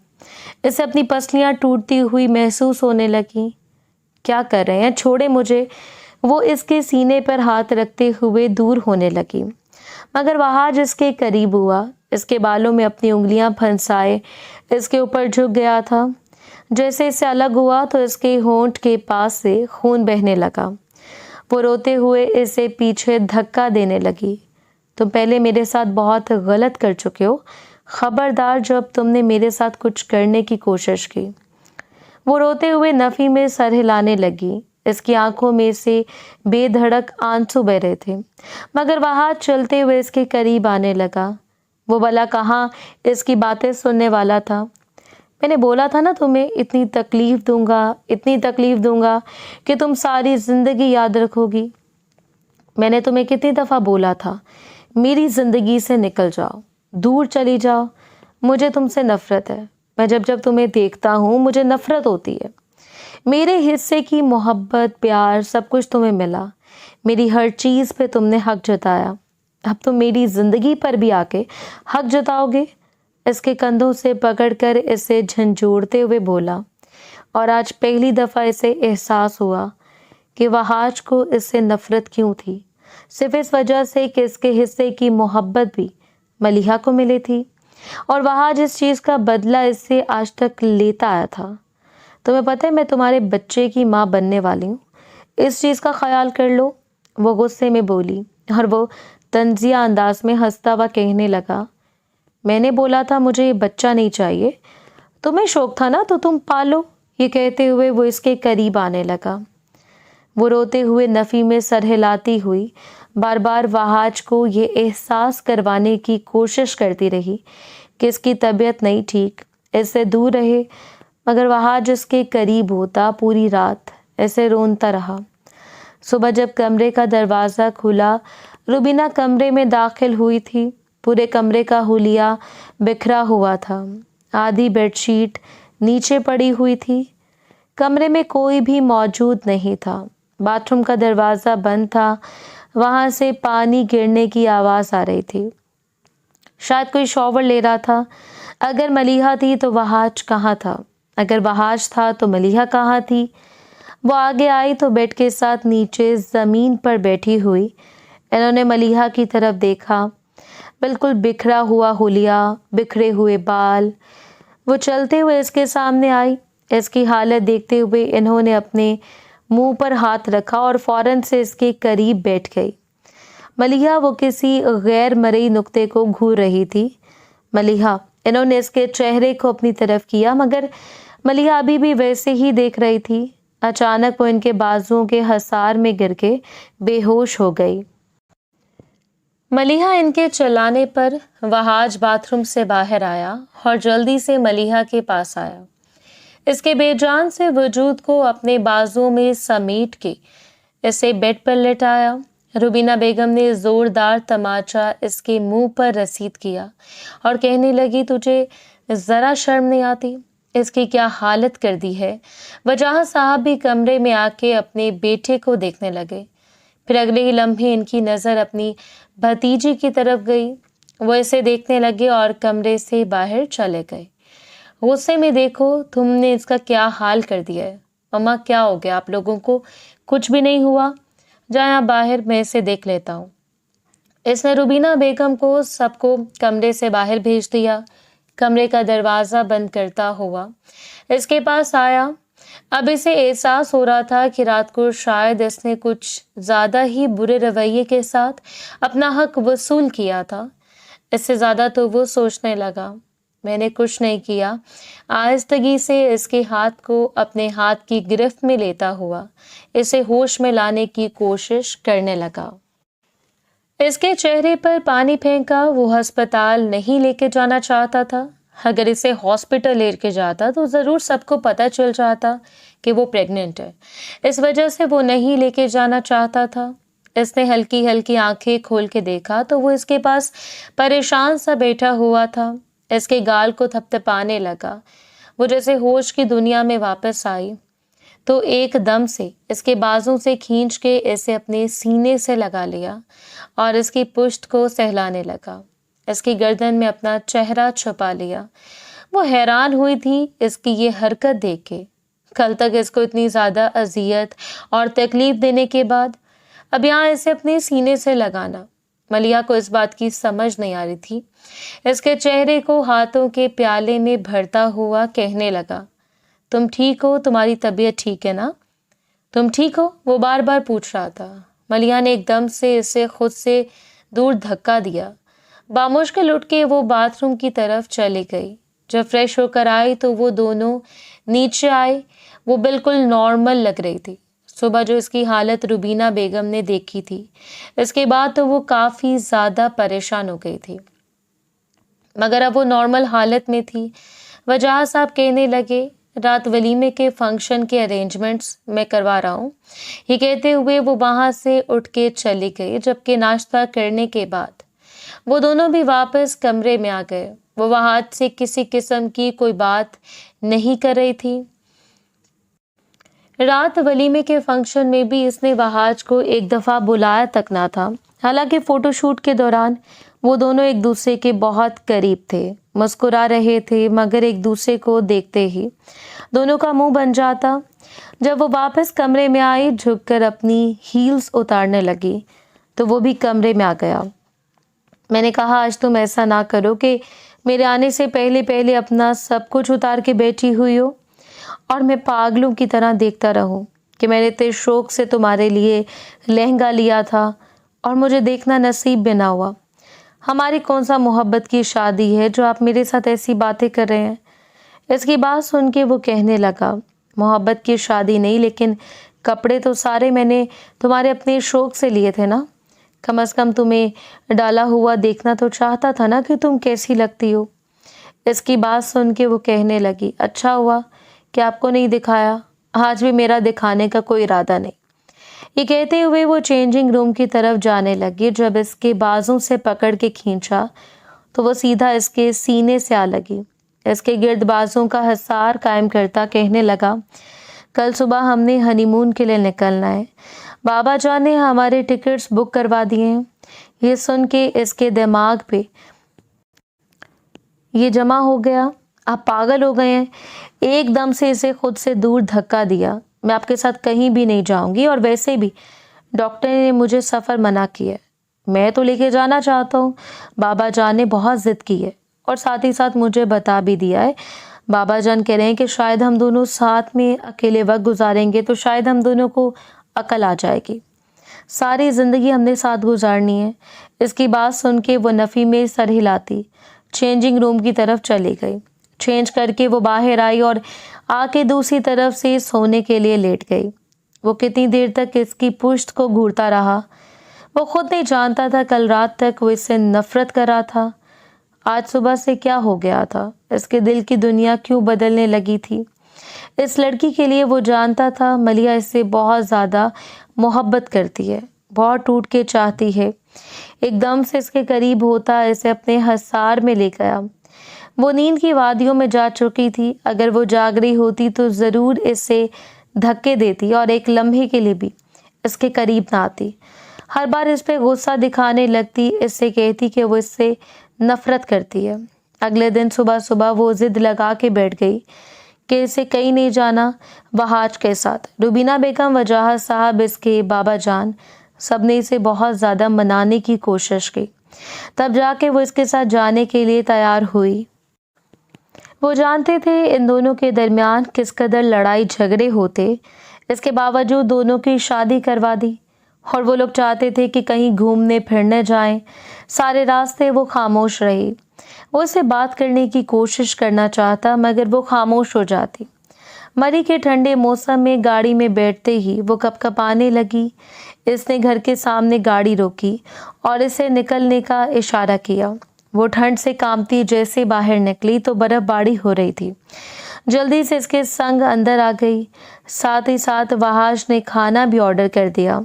اسے اپنی پسلیاں ٹوٹتی ہوئی محسوس ہونے لگیں۔ کیا کر رہے ہیں؟ چھوڑے مجھے۔ وہ اس کے سینے پر ہاتھ رکھتے ہوئے دور ہونے لگی، مگر وحاج اس کے قریب ہوا، اس کے بالوں میں اپنی انگلیاں پھنسائے اس کے اوپر جھک گیا تھا۔ جیسے اس سے الگ ہوا تو اس کے ہونٹ کے پاس سے خون بہنے لگا۔ وہ روتے ہوئے اسے پیچھے دھکا دینے لگی۔ تم پہلے میرے ساتھ بہت غلط کر چکے ہو، خبردار جب تم نے میرے ساتھ کچھ کرنے کی کوشش کی۔ وہ روتے ہوئے نفی میں سر ہلانے لگی۔ اس کی آنکھوں میں سے بے دھڑک آنسو بہ رہے تھے، مگر وحاج چلتے ہوئے اس کے قریب آنے لگا۔ وہ بھلا کہاں اس کی باتیں سننے والا تھا؟ میں نے بولا تھا نا تمہیں اتنی تکلیف دوں گا کہ تم ساری زندگی یاد رکھو گی۔ میں نے تمہیں کتنی دفعہ بولا تھا میری زندگی سے نکل جاؤ، دور چلی جاؤ۔ مجھے تم سے نفرت ہے۔ میں جب تمہیں دیکھتا ہوں مجھے نفرت ہوتی ہے۔ میرے حصے کی محبت، پیار، سب کچھ تمہیں ملا۔ میری ہر چیز پہ تم نے حق جتایا، اب تم میری زندگی پر بھی آ کے حق جتاؤ گے؟ اس کے کندھوں سے پکڑ کر اسے جھنجھوڑتے ہوئے بولا، اور آج پہلی دفعہ اسے احساس ہوا کہ وحاج کو اس سے نفرت کیوں تھی، صرف اس وجہ سے کہ اس کے حصے کی محبت بھی ملیحہ کو ملی تھی، اور وحاج اس چیز کا بدلہ اس سے آج تک لیتا آیا تھا۔ تمہیں پتہ ہے میں تمہارے بچے کی ماں بننے والی ہوں، اس چیز کا خیال کر لو۔ وہ غصے میں بولی، اور وہ طنزیہ انداز میں ہنستا ہوا کہنے لگا، میں نے بولا تھا مجھے یہ بچہ نہیں چاہیے، تمہیں شوق تھا نا تو تم پالو۔ یہ کہتے ہوئے وہ اس کے قریب آنے لگا۔ وہ روتے ہوئے نفی میں سر ہلاتی ہوئی بار بار وحاج کو یہ احساس کروانے کی کوشش کرتی رہی کہ اس کی طبیعت نہیں ٹھیک، اس سے دور رہے، مگر وحاج اس کے قریب ہوتا۔ پوری رات ایسے رونتا رہا۔ صبح جب کمرے کا دروازہ کھلا، روبینہ کمرے میں داخل ہوئی تھی۔ پورے کمرے کا حلیہ بکھرا ہوا تھا، آدھی بیڈ شیٹ نیچے پڑی ہوئی تھی۔ کمرے میں کوئی بھی موجود نہیں تھا۔ باتھ روم کا دروازہ بند تھا، وہاں سے پانی گرنے کی آواز آ رہی تھی، شاید کوئی شاور لے رہا تھا۔ اگر ملیحہ تھی تو وحاج کہاں تھا؟ اگر وحاج تھا تو ملیحہ کہاں تھی؟ وہ آگے آئی تو بیڈ کے ساتھ نیچے زمین پر بیٹھی ہوئی انہوں نے ملیحہ کی طرف دیکھا، بالکل بکھرا ہوا حلیہ، بکھرے ہوئے بال۔ وہ چلتے ہوئے اس کے سامنے آئی۔ اس کی حالت دیکھتے ہوئے انہوں نے اپنے منہ پر ہاتھ رکھا اور فوراً سے اس کے قریب بیٹھ گئی۔ ملیحہ وہ کسی غیر مرئی نقطے کو گھور رہی تھی۔ ملیحہ، انہوں نے اس کے چہرے کو اپنی طرف کیا، مگر ملیحہ ابھی بھی ویسے ہی دیکھ رہی تھی۔ اچانک وہ ان کے بازوؤں کے حصار میں گر کے بے ہوش ہو گئی۔ ملیحہ ان کے چلانے پر وحاج باتھ روم سے باہر آیا اور جلدی سے ملیحہ کے پاس آیا۔ اس کے بے جان سے وجود کو اپنے بازوؤں میں سمیٹ کے اسے بیڈ پر لٹایا۔ روبینہ بیگم نے زوردار تماچا اس کے منہ پر رسید کیا اور کہنے لگی، تجھے ذرا شرم نہیں آتی؟ اس کی کیا حالت کر دی ہے؟ وجاہ صاحب بھی کمرے میں آ کے اپنے بیٹے کو دیکھنے لگے۔ پھر اگلے ہی لمحے ان کی نظر اپنی بھتیجی کی طرف گئی۔ وہ اسے دیکھنے لگے اور کمرے سے باہر چلے گئے۔ غصے میں، دیکھو تم نے اس کا کیا حال کر دیا ہے۔ مما کیا ہو گیا؟ آپ لوگوں کو کچھ بھی نہیں ہوا؟ جائیں آپ باہر، میں اسے دیکھ لیتا ہوں۔ اس نے روبینہ بیگم کو سب کو کمرے سے باہر بھیج دیا۔ کمرے کا دروازہ بند کرتا ہوا اس کے پاس آیا۔ اب اسے احساس ہو رہا تھا کہ رات کو شاید اس نے کچھ زیادہ ہی برے رویے کے ساتھ اپنا حق وصول کیا تھا۔ اس سے زیادہ تو وہ سوچنے لگا، میں نے کچھ نہیں کیا۔ آہستگی سے اس کے ہاتھ کو اپنے ہاتھ کی گرفت میں لیتا ہوا اسے ہوش میں لانے کی کوشش کرنے لگا۔ اس کے چہرے پر پانی پھینکا۔ وہ ہسپتال نہیں لے کے جانا چاہتا تھا۔ اگر اسے ہاسپٹل لے کے جاتا تو ضرور سب کو پتہ چل جاتا کہ وہ پریگننٹ ہے۔ اس وجہ سے وہ نہیں لے کے جانا چاہتا تھا۔ اس نے ہلکی ہلکی آنکھیں کھول کے دیکھا تو وہ اس کے پاس پریشان سا بیٹھا ہوا تھا۔ اس کے گال کو تھپتھپانے لگا۔ वो जैसे होश की दुनिया में वापस आई तो एकदम से इसके बाजों से खींच के इसे अपने सीने से लगा लिया और इसकी पुष्ट को सहलाने लगा। इसकी गर्दन में अपना चेहरा छुपा लिया। वो हैरान हुई थी इसकी ये हरकत देख के। कल तक इसको इतनी ज्यादा अजियत और तकलीफ देने के बाद अब यहाँ इसे अपने सीने से लगाना। मलिया को इस बात की समझ नहीं आ रही थी। इसके चेहरे को हाथों के प्याले में भरता हुआ कहने लगा, तुम ठीक हो? तुम्हारी तबीयत ठीक है ना? तुम ठीक हो? वो बार बार पूछ रहा था। मलिया ने एकदम से इसे खुद से दूर धक्का दिया। बामुश्किल उठ के वो बाथरूम की तरफ चली गई। जब फ्रेश होकर आई तो वो दोनों नीचे आए। वो बिल्कुल नॉर्मल लग रही थी। सुबह जो इसकी हालत रुबीना बेगम ने देखी थी, इसके बाद तो वो काफी ज्यादा परेशान हो गई थी, मगर अब वो नॉर्मल हालत में थी। वजह साहब कहने लगे, रात वलीमे के फंक्शन के अरेंजमेंट्स मैं करवा रहा हूँ। ये कहते हुए वो वहां से उठ के चली गई। जबकि नाश्ता करने के बाद वो दोनों भी वापस कमरे में आ गए। वो वहां से किसी किस्म की कोई बात नहीं कर रही थी। रात वलीमे के फंक्शन में भी इसने वहाज को एक दफा बुलाया तक ना था। हालांकि फोटोशूट के दौरान वो दोनों एक दूसरे के बहुत करीब थे, मुस्कुरा रहे थे, मगर एक दूसरे को देखते ही दोनों का मुंह बन जाता। जब वो वापस कमरे में आई, झुककर अपनी हील्स उतारने लगी तो वो भी कमरे में आ गया। मैंने कहा, आज तुम ऐसा ना करो कि मेरे आने से पहले पहले अपना सब कुछ उतार के बैठी हुई हो और मैं पागलों की तरह देखता रहूं कि मैंने इतने शौक से तुम्हारे लिए लहंगा लिया था और मुझे देखना नसीब भी ना हुआ। हमारी कौन सा मोहब्बत की शादी है जो आप मेरे साथ ऐसी बातें कर रहे हैं? इसकी बात सुन के वो कहने लगा, मोहब्बत की शादी नहीं, लेकिन कपड़े तो सारे मैंने तुम्हारे अपने शौक से लिए थे ना। कम से कम तुम्हें डाला हुआ देखना तो चाहता था ना कि तुम कैसी लगती हो। इसकी बात सुन के वो कहने लगी, अच्छा हुआ कि आपको नहीं दिखाया, आज भी मेरा दिखाने का कोई इरादा नहीं। ये कहते हुए वो चेंजिंग रूम की तरफ जाने लगी। जब इसके बाजों से पकड़ के खींचा तो वो सीधा इसके सीने से आ लगी। इसके गिर्द बाजों का हिसार कायम करता कहने लगा, कल सुबह हमने हनीमून के लिए निकलना है। बाबा जान ने हमारे टिकट्स बुक करवा दिए हैं। ये सुन के इसके दिमाग पे ये जमा हो गया। आप पागल हो गए हैं। एकदम से इसे खुद से दूर धक्का दिया। मैं आपके साथ कहीं भी नहीं जाऊंगी और वैसे भी डॉक्टर ने मुझे सफ़र मना किया है। मैं तो लेके जाना चाहता हूँ, बाबा जान ने बहुत ज़िद की है और साथ ही साथ मुझे बता भी दिया है। बाबा जान कह रहे हैं कि शायद हम दोनों साथ में अकेले वक्त गुजारेंगे तो शायद हम दोनों को अकल आ जाएगी। सारी ज़िंदगी हमने साथ गुजारनी है। इसकी बात सुन के वो नफ़ी में सर हिलाती चेंजिंग रूम की तरफ चली गई। चेंज करके वो बाहर आई और आके दूसरी तरफ से सोने के लिए लेट गई। वो कितनी देर तक इसकी पुश्त को घूरता रहा, वो खुद नहीं जानता था। कल रात तक वो इससे नफरत कर रहा था, आज सुबह से क्या हो गया था? इसके दिल की दुनिया क्यों बदलने लगी थी? इस लड़की के लिए वो जानता था मलिया इससे बहुत ज़्यादा मोहब्बत करती है, बहुत टूट के चाहती है। एकदम से इसके करीब होता इसे अपने हसार में ले गया। वो नींद की वादियों में जा चुकी थी। अगर वो जाग रही होती तो ज़रूर इसे धक्के देती और एक लम्हे के लिए भी इसके करीब ना आती। हर बार इस पे गुस्सा दिखाने लगती, इससे कहती कि वो इससे नफरत करती है। अगले दिन सुबह सुबह वो जिद लगा के बैठ गई कि इसे कहीं नहीं जाना वहाज के साथ। रुबीना बेगम, वजाहत साहब, इसके बाबा जान, सब ने इसे बहुत ज़्यादा मनाने की कोशिश की। तब जाके वो इसके साथ जाने के लिए तैयार हुई। वो जानते थे इन दोनों के दरमियान किस कदर लड़ाई झगड़े होते। इसके बावजूद दोनों की शादी करवा दी और वो लोग चाहते थे कि कहीं घूमने फिरने जाएं। सारे रास्ते वो खामोश रही। वो इससे बात करने की कोशिश करना चाहता, मगर वो खामोश हो जाती। मई के ठंडे मौसम में गाड़ी में बैठते ही वो कपकपाने लगी। इसने घर के सामने गाड़ी रोकी और इसे निकलने का इशारा किया। वो ठंड से कांपती जैसे बाहर निकली तो बर्फबारी हो रही थी। जल्दी से इसके संग अंदर आ गई। साथ ही साथ वहाज ने खाना भी ऑर्डर कर दिया।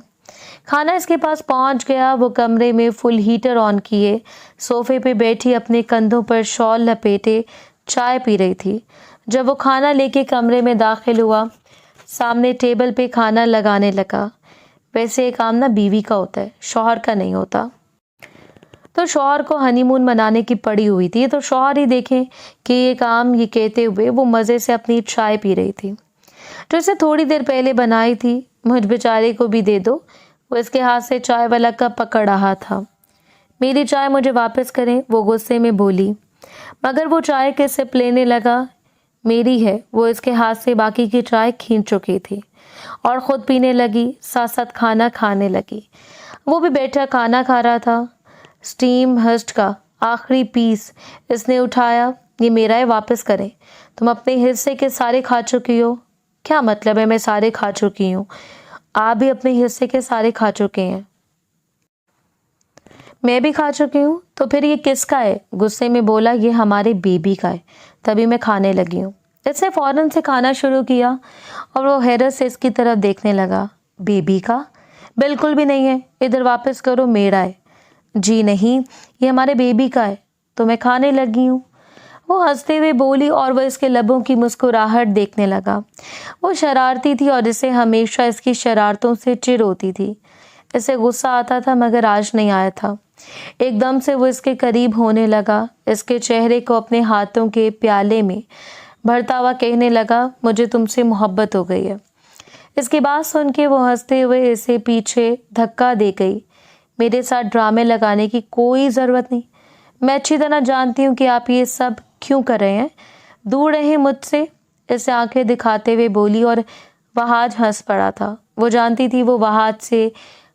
खाना इसके पास पहुंच गया। वो कमरे में फुल हीटर ऑन किए सोफे पे बैठी अपने कंधों पर शॉल लपेटे चाय पी रही थी। जब वो खाना लेके कमरे में दाखिल हुआ, सामने टेबल पे खाना लगाने लगा। वैसे ये काम ना बीवी का होता है, शौहर का नहीं होता। तो शौहर को हनीमून मनाने की पड़ी हुई थी, तो शौहर ही देखें कि ये काम ये कहते हुए वो मज़े से अपनी चाय पी रही थी, जो इसे थोड़ी देर पहले बनाई थी। मुझ बेचारे को भी दे दो। वो इसके हाथ से चाय वाला कप पकड़ रहा था। मेरी चाय मुझे वापस करें, वो गुस्से में बोली, मगर वो चाय के सिप लेने लगा। मेरी है। वो इसके हाथ से बाकी की चाय खींच चुकी थी और ख़ुद पीने लगी, साथ साथ खाना खाने लगी। वो भी बैठा खाना खा रहा था। स्टीम हस्ट का आखिरी पीस इसने उठाया। ये मेरा है, वापस करें। तुम अपने हिस्से के सारे खा चुकी हो। क्या मतलब है मैं सारे खा चुकी हूँ? आप भी अपने हिस्से के सारे खा चुके हैं। मैं भी खा चुकी हूँ। तो फिर ये किसका है? गुस्से में बोला, ये हमारे बेबी का है, तभी मैं खाने लगी हूँ। इसने फौरन से खाना शुरू किया और वो हैरत से इसकी तरफ देखने लगा। बेबी का? बिल्कुल भी नहीं है, इधर वापस करो, मेरा है। जी नहीं, ये हमारे बेबी का है। तो मैं खाने लगी हूँ, वो हंसते हुए बोली और वह इसके लबों की मुस्कुराहट देखने लगा। वो शरारती थी और इसे हमेशा इसकी शरारतों से चिढ़ होती थी। इसे गुस्सा आता था मगर आज नहीं आया था। एकदम से वो इसके करीब होने लगा, इसके चेहरे को अपने हाथों के प्याले में भरता हुआ कहने लगा, मुझे तुमसे मोहब्बत हो गई है। इसकी बात सुन के वो हंसते हुए इसे पीछे धक्का दे गई। मेरे साथ ड्रामे लगाने की कोई ज़रूरत नहीं। मैं अच्छी तरह जानती हूँ कि आप ये सब क्यों कर रहे हैं। दूर रहें मुझसे। इसे आंखें दिखाते हुए बोली और वहाज हंस पड़ा था। वो जानती थी वो वहाज से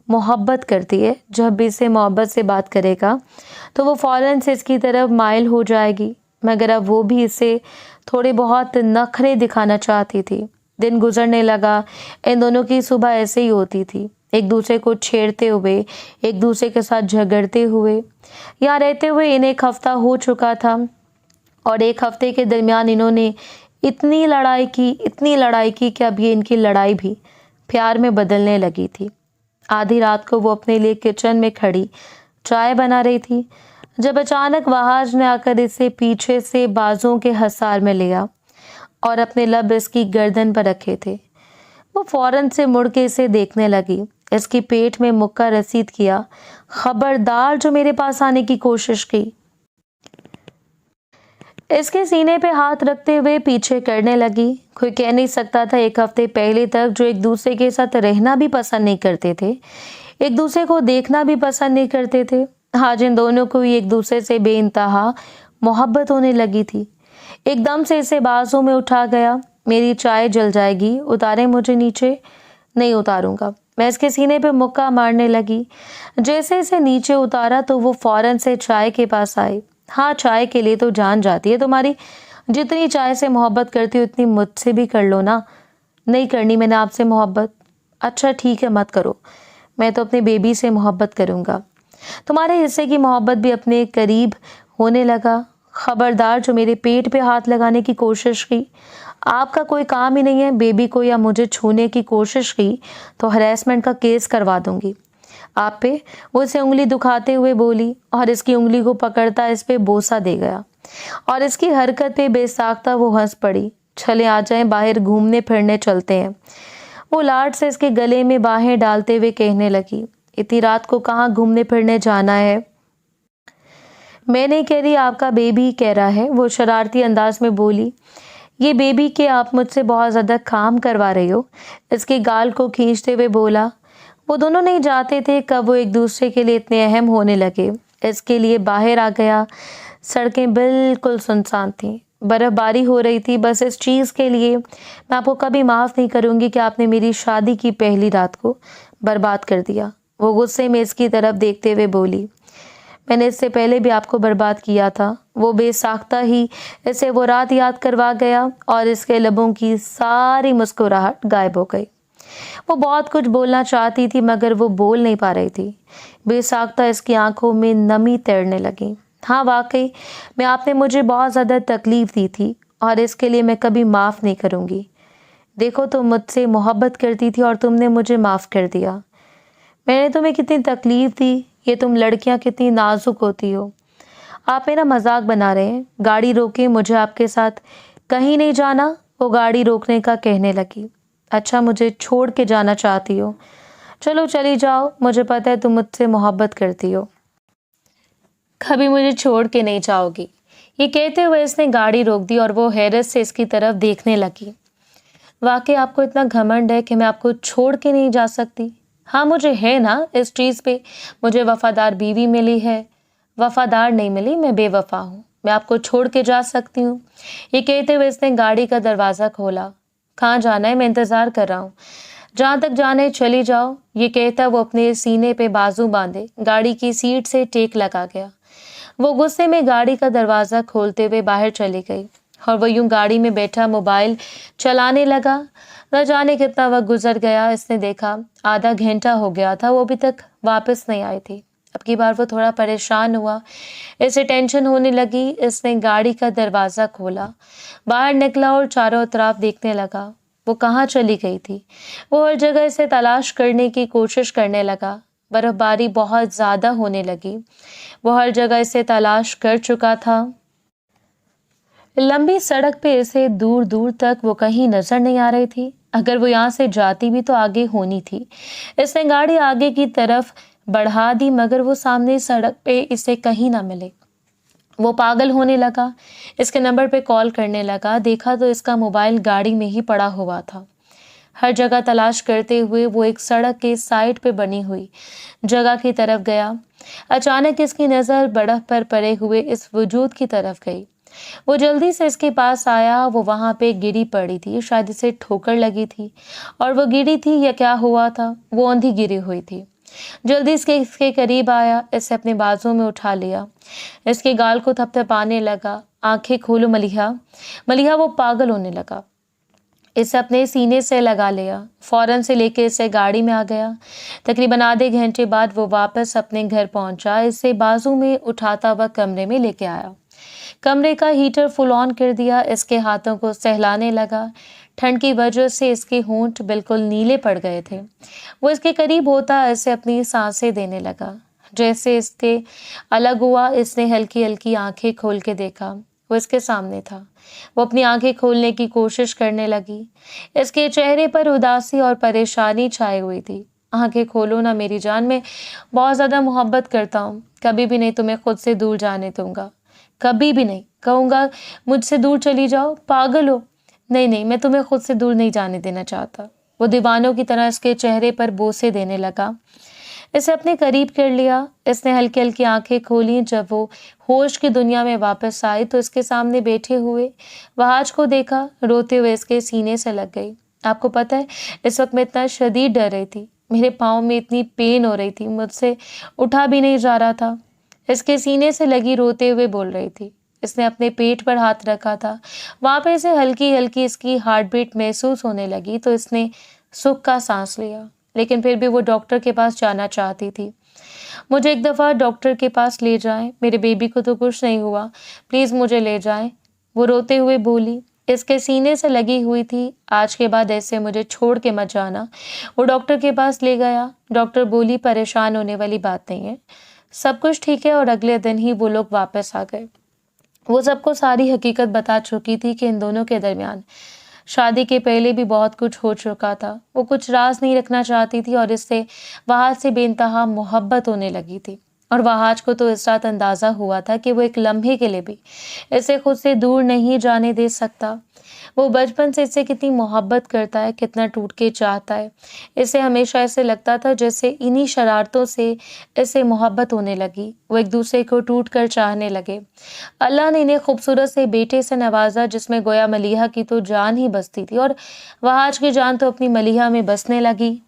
मोहब्बत करती है। जब भी इसे मोहब्बत से बात करेगा तो वो फ़ौरन से इसकी तरफ माइल हो जाएगी, मगर अब वो भी इसे थोड़े बहुत नखरे दिखाना चाहती थी। दिन गुजरने लगा। इन दोनों की सुबह ऐसे ही होती थी, एक दूसरे को छेड़ते हुए, एक दूसरे के साथ झगड़ते हुए। यहाँ रहते हुए इन्हें एक हफ्ता हो चुका था और एक हफ्ते के दरमियान इन्होंने इतनी लड़ाई की कि अब ये इनकी लड़ाई भी प्यार में बदलने लगी थी। आधी रात को वो अपने लिए किचन में खड़ी चाय बना रही थी जब अचानक वहाज ने आकर इसे पीछे से बाजुओं के हसार में लिया और अपने लब इसकी गर्दन पर रखे थे। वो फौरन से मुड़ के इसे देखने लगी। इसकी पेट में मुक्का रसीद किया, खबरदार जो मेरे पास आने की कोशिश की। इसके सीने पे हाथ रखते हुए पीछे करने लगी। कोई कह नहीं सकता था एक हफ्ते पहले तक जो एक दूसरे के साथ रहना भी पसंद नहीं करते थे, एक दूसरे को देखना भी पसंद नहीं करते थे, आज इन दोनों को एक दूसरे से बेइंतहा मोहब्बत होने लगी थी। एकदम से इसे बाजू में उठा गया। मेरी चाय जल जाएगी, उतारे मुझे नीचे। नहीं उतारूंगा। मैं इसके सीने पे मुक्का मारने लगी। जैसे इसे नीचे उतारा तो वो फौरन से चाय के पास आई। हाँ, चाय के लिए तो जान जाती है तुम्हारी। जितनी चाय से मोहब्बत करती हो उतनी मुझसे भी कर लो ना। नहीं करनी मैंने आपसे मोहब्बत। अच्छा ठीक है, मत करो। मैं तो अपने बेबी से मोहब्बत करूँगा। तुम्हारे हिस्से की मोहब्बत भी अपने करीब होने लगा। खबरदार जो मेरे पेट पे हाथ लगाने की कोशिश की। आपका कोई काम ही नहीं है। बेबी को या मुझे छूने की कोशिश की तो हरेसमेंट का केस करवा दूंगी आप पे। वो इसे उंगली दुखाते हुए बोली और इसकी उंगली को पकड़ता इस पे बोसा दे गया और इसकी हरकत पे बेसाख्ता वो हंस पड़ी। चले आ जाएं, बाहर घूमने फिरने चलते हैं। वो लाड से इसके गले में बाहें डालते हुए कहने लगी, इतनी रात को कहाँ घूमने फिरने जाना है? मैं नहीं कह रही, आपका बेबी कह रहा है। वो शरारती अंदाज में बोली। ये बेबी के आप मुझसे बहुत ज़्यादा काम करवा रही हो। इसके गाल को खींचते हुए बोला। वो दोनों नहीं जाते थे कब वो एक दूसरे के लिए इतने अहम होने लगे। इसके लिए बाहर आ गया। सड़कें बिल्कुल सुनसान थीं, बर्फबारी हो रही थी। बस इस चीज़ के लिए मैं आपको कभी माफ़ नहीं करूँगी कि आपने मेरी शादी की पहली रात को बर्बाद कर दिया। वो गुस्से में इसकी तरफ देखते हुए बोली, मैंने इससे पहले भी आपको बर्बाद किया था। वो बेसाख्ता ही इसे वो रात याद करवा गया और इसके लबों की सारी मुस्कुराहट गायब हो गई। वो बहुत कुछ बोलना चाहती थी मगर वो बोल नहीं पा रही थी। बेसाख्ता इसकी आंखों में नमी तैरने लगी। हाँ वाकई मैं आपने मुझे बहुत ज़्यादा तकलीफ़ दी थी और इसके लिए मैं कभी माफ़ नहीं करूँगी। देखो तुम मुझसे मोहब्बत करती थी और तुमने मुझे माफ़ कर दिया। मैंने तुम्हें कितनी तकलीफ़ दी। ये तुम लड़कियां कितनी नाजुक होती हो। आप मेरा मजाक बना रहे हैं। गाड़ी रोके, मुझे आपके साथ कहीं नहीं जाना, वो गाड़ी रोकने का कहने लगी। अच्छा, मुझे छोड़ के जाना चाहती हो? चलो चली जाओ, मुझे पता है तुम मुझसे मोहब्बत करती हो, कभी मुझे छोड़ के नहीं जाओगी। ये कहते हुए इसने गाड़ी रोक दी और वो हैरत से इसकी तरफ देखने लगी। वाकई आपको इतना घमंड है कि मैं आपको छोड़ के नहीं जा सकती? हाँ, मुझे है ना इस चीज़ पे। मुझे वफादार बीवी मिली है। वफादार नहीं मिली, मैं बेवफा हूँ। मैं आपको छोड़ के जा सकती हूँ। ये कहते हुए इसने गाड़ी का दरवाज़ा खोला। कहाँ जाना है? मैं इंतज़ार कर रहा हूँ। जहाँ तक जाना है चली जाओ। ये कहता वो अपने सीने पे बाजू बांधे गाड़ी की सीट से टेक लगा गया। वो गुस्से में गाड़ी का दरवाज़ा खोलते हुए बाहर चली गई और वो यूं गाड़ी में बैठा मोबाइल चलाने लगा। न जाने कितना वक्त गुजर गया। इसने देखा आधा घंटा हो गया था, वो अभी तक वापस नहीं आई थी। अब की बार वो थोड़ा परेशान हुआ, इसे टेंशन होने लगी। इसने गाड़ी का दरवाज़ा खोला, बाहर निकला और चारों तरफ देखने लगा। वो कहाँ चली गई थी? वो हर जगह इसे तलाश करने की कोशिश करने लगा। बर्फबारी बहुत ज़्यादा होने लगी। वो हर जगह इसे तलाश कर चुका था। लंबी सड़क पे इसे दूर दूर तक वो कहीं नजर नहीं आ रही थी। अगर वो यहाँ से जाती भी तो आगे होनी थी। इसने गाड़ी आगे की तरफ बढ़ा दी मगर वो सामने सड़क पे इसे कहीं ना मिले। वो पागल होने लगा। इसके नंबर पे कॉल करने लगा। देखा तो इसका मोबाइल गाड़ी में ही पड़ा हुआ था। हर जगह तलाश करते हुए वो एक सड़क के साइड पे बनी हुई जगह की तरफ गया। अचानक इसकी नज़र बर्फ पर पड़े हुए इस वजूद की तरफ गई। वो जल्दी से इसके पास आया। वो वहां पे गिरी पड़ी थी, शायद इसे ठोकर लगी थी और वो गिरी थी या क्या हुआ था, वो अंधी गिरी हुई थी। जल्दी इसके करीब आया, इसे अपने बाजू में उठा लिया, इसके गाल को थपथपाने लगा। आंखें खोलो मलिहा। मलिहा। वो पागल होने लगा। इसे अपने सीने से लगा लिया, फौरन से लेके इसे गाड़ी में आ गया। तकरीबन आधे घंटे बाद वो वापस अपने घर पहुंचा। इसे बाजू में उठाता हुआ कमरे में लेके आया। कमरे का हीटर फुल ऑन कर दिया। इसके हाथों को सहलाने लगा। ठंड की वजह से इसके होंठ बिल्कुल नीले पड़ गए थे। वो इसके करीब होता इसे अपनी सांसें देने लगा। जैसे इसके अलग हुआ, इसने हल्की हल्की आंखें खोल के देखा। वो इसके सामने था। वो अपनी आंखें खोलने की कोशिश करने लगी। इसके चेहरे पर उदासी और परेशानी छाई हुई थी। आंखें खोलो ना मेरी जान, मैं बहुत ज्यादा मोहब्बत करता हूँ। कभी भी नहीं तुम्हें खुद से दूर जाने दूंगा। कभी भी नहीं कहूंगा मुझसे दूर चली जाओ। पागल हो? नहीं नहीं, मैं तुम्हें खुद से दूर नहीं जाने देना चाहता। वो दीवानों की तरह इसके चेहरे पर बोसे देने लगा। इसे अपने करीब कर लिया। इसने हल्की हल्की आंखें खोली। जब वो होश की दुनिया में वापस आई तो इसके सामने बैठे हुए वहाज को देखा। रोते हुए इसके सीने से लग गई। आपको पता है, इस वक्त मैं इतना शदीद डर रही थी। मेरे पाँव में इतनी पेन हो रही थी, मुझसे उठा भी नहीं जा रहा था। इसके सीने से लगी रोते हुए बोल रही थी। इसने अपने पेट पर हाथ रखा था। वहां पे इसे हल्की हल्की इसकी हार्ट बीट महसूस होने लगी तो इसने सुख का सांस लिया। लेकिन फिर भी वो डॉक्टर के पास जाना चाहती थी। मुझे एक दफ़ा डॉक्टर के पास ले जाएं, मेरे बेबी को तो कुछ नहीं हुआ, प्लीज़ मुझे ले जाएं, वो रोते हुए बोली। इसके सीने से लगी हुई थी, आज के बाद ऐसे मुझे छोड़ के मत जाना। वो डॉक्टर के पास ले गया। डॉक्टर बोली परेशान होने वाली बात नहीं है, सब कुछ ठीक है। और अगले दिन ही वो लोग वापस आ गए। वो सबको सारी हकीकत बता चुकी थी कि इन दोनों के दरमियान शादी के पहले भी बहुत कुछ हो चुका था। वो कुछ राज नहीं रखना चाहती थी और इससे वहाज से बेइंतहा मोहब्बत होने लगी थी। और वहाज को तो इस रात अंदाज़ा हुआ था कि वो एक लम्हे के लिए भी इसे खुद से दूर नहीं जाने दे सकता। वो बचपन से इससे कितनी मोहब्बत करता है, कितना टूट के चाहता है। इसे हमेशा ऐसे लगता था जैसे इन्हीं शरारतों से इसे मोहब्बत होने लगी। वो एक दूसरे को टूट कर चाहने लगे। अल्लाह ने इन्हें खूबसूरत से बेटे से नवाजा जिसमें गोया मलिहा की तो जान ही बसती थी और वहाज की जान तो अपनी मलिहा में बसने लगी।